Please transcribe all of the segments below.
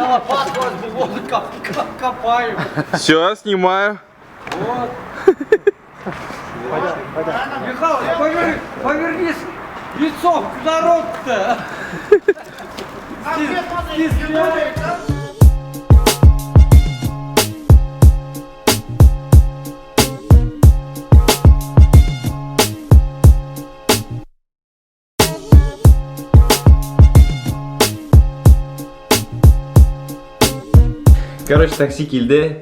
Я лопатку вот копаю. Все, снимаю. Вот. Михаил, повернись лицом к народу-то. Короче, такси келді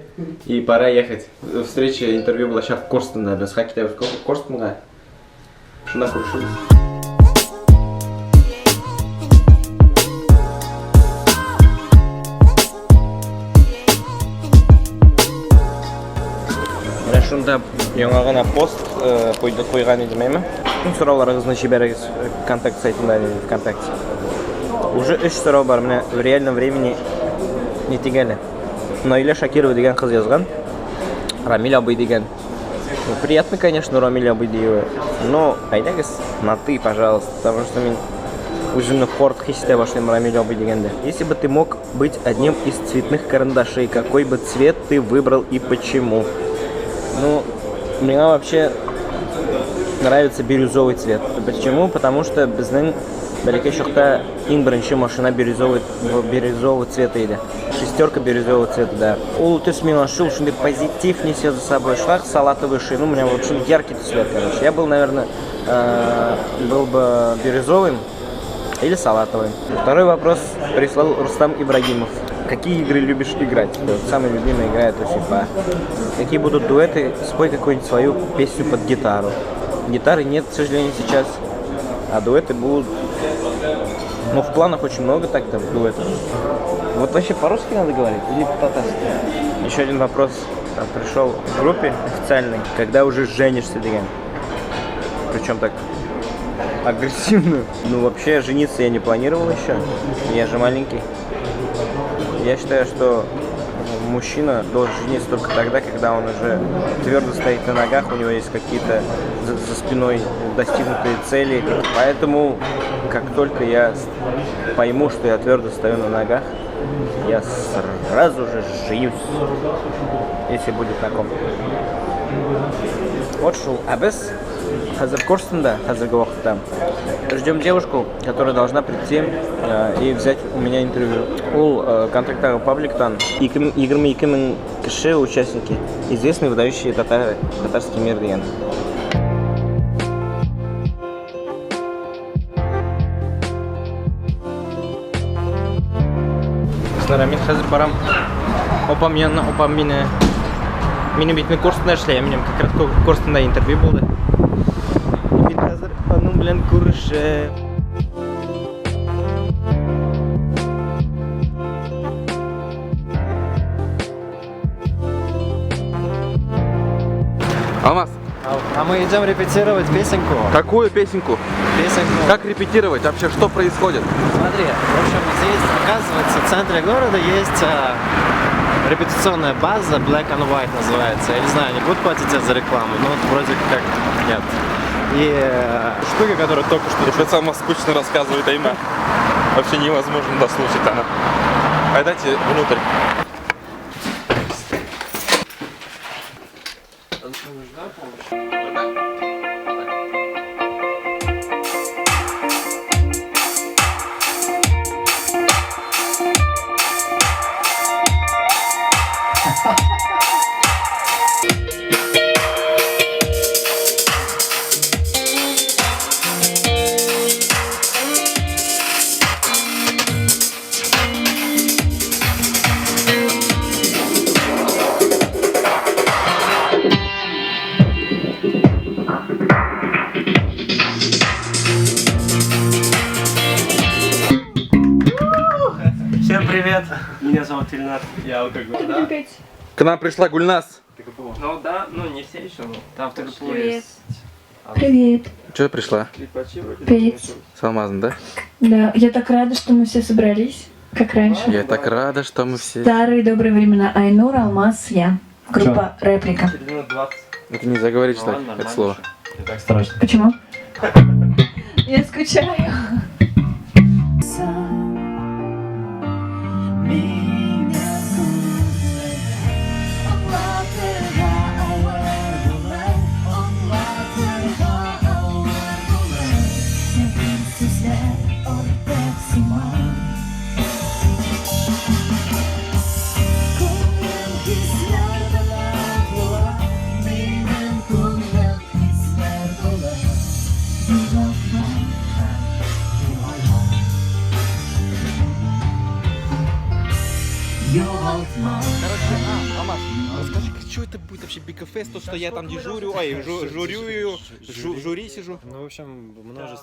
и пора ехать. Встреча, интервью была сейчас в Корстон, наверное. С Хакита в Корстон, да? Шuna крушилась. Мен шунда яңа гына пост қойған едім, әйме? Сұрауларыңызны жіберіңіз контакт сайтында, ВКонтакте. Уже 3 сұрау бар, міне в реальном времени не тегелі. Наиля Шакирова деген қыз yazған, Рамиль Абый деген. Ну, приятно, конечно, Рамиль Абыдиева, но айдагыз на ты, пожалуйста, потому что мен өзімнің қорқық естіте башлайым Рамиль Абый дегенде. Если бы ты мог быть одним из цветных карандашей, какой бы цвет ты выбрал и почему? Ну, мне вообще нравится бирюзовый цвет. Почему? Потому что біздің бәлеке шоқта ең бірінші машина бирюзового цвета еді. Шестерка бирюзового цвета, да. Ол түс мен ашыл, шундай позитив несет за собой. Шлах салатовый шей, ну, у меня вот шундай яркий цвет, короче. Я был, наверное, был бы бирюзовым или салатовым. Второй вопрос прислал Рустам Ибрагимов. Какие игры любишь играть? Вот, самая любимая игра это FIFA. Какие будут дуэты? Спой какую-нибудь свою песню под гитару. Гитары нет, к сожалению, сейчас. А дуэты будут... Ну, в планах очень много так-то дуэтов. Вот вообще по-русски надо говорить или по-татарски? Еще один вопрос пришел в группе официальной. Когда уже женишься, деген? Причем так агрессивно. Ну, вообще, жениться я не планировал еще. Я же маленький. Я считаю, что мужчина должен жениться только тогда, когда он уже твердо стоит на ногах, у него есть какие-то за спиной достигнутые цели. Поэтому, как только я пойму, что я твердо стою на ногах, я сразу же женюсь, если будет на ком. Вот шул. А без Хазар Корстонда, Хазарга Вахта, ждем девушку, которая должна прийти и взять у меня интервью. Ол контакттағы пабликтан 22 мың кіші участники, известные выдающие татарский мир деген. Мен қазір барам опам янына, опам мені бейтін Корстонда эшлейм, менің как раз Корстонда интервью болды. Мен қазір оның білен көріші. Алмаз. А мы идем репетировать песенку. Какую песенку? Песенку. Как репетировать? Вообще, что происходит? Смотри, в общем, здесь, оказывается, в центре города есть репетиционная база Black and White называется. Я не знаю, они будут платить тебе за рекламу, но вроде как нет. И штука, которая только что... Это самое скучно рассказывает имя. Вообще невозможно дослушать она. Пойдайте внутрь. Нужна помощь? Всем привет! Меня зовут Ильнар. Я алкоголь, да? К нам пришла Гульнас. Ну да, ну не все еще, но там в Тагапулу есть. Привет. Что пришла? Петь. С Алмазом, да? Да, я так рада, что мы все собрались, как раньше. Я так рада, что мы все... Старые добрые времена. Айнур, Алмаз, я. Группа Реплика. Это нельзя говорить, что это слово. Не так страшно. Почему? Я скучаю. Me Амаш, расскажи, что это будет вообще Бикафест, то, что я там дежурю, жюри сижу. Ну, в общем,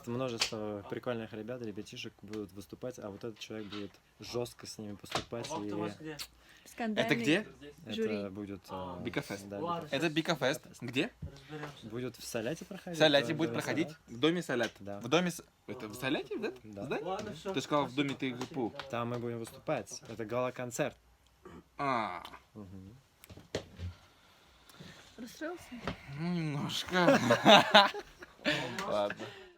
множество прикольных ребят, ребятишек будут выступать, а вот этот человек будет жестко с ними поступать. И Это где? это будет... Бикафест. Да, Бикафест. Это Бикафест. Где? Будет в Саляте проходить. В Саляте в будет доме проходить? Салят. В доме Салят? Да. В доме... Это в Саляте, да? Да. Здание? Ты сказал, в доме ТГПУ. Там мы будем выступать. Это гала-концерт. А, Расстроился? ну немножко. Ладно.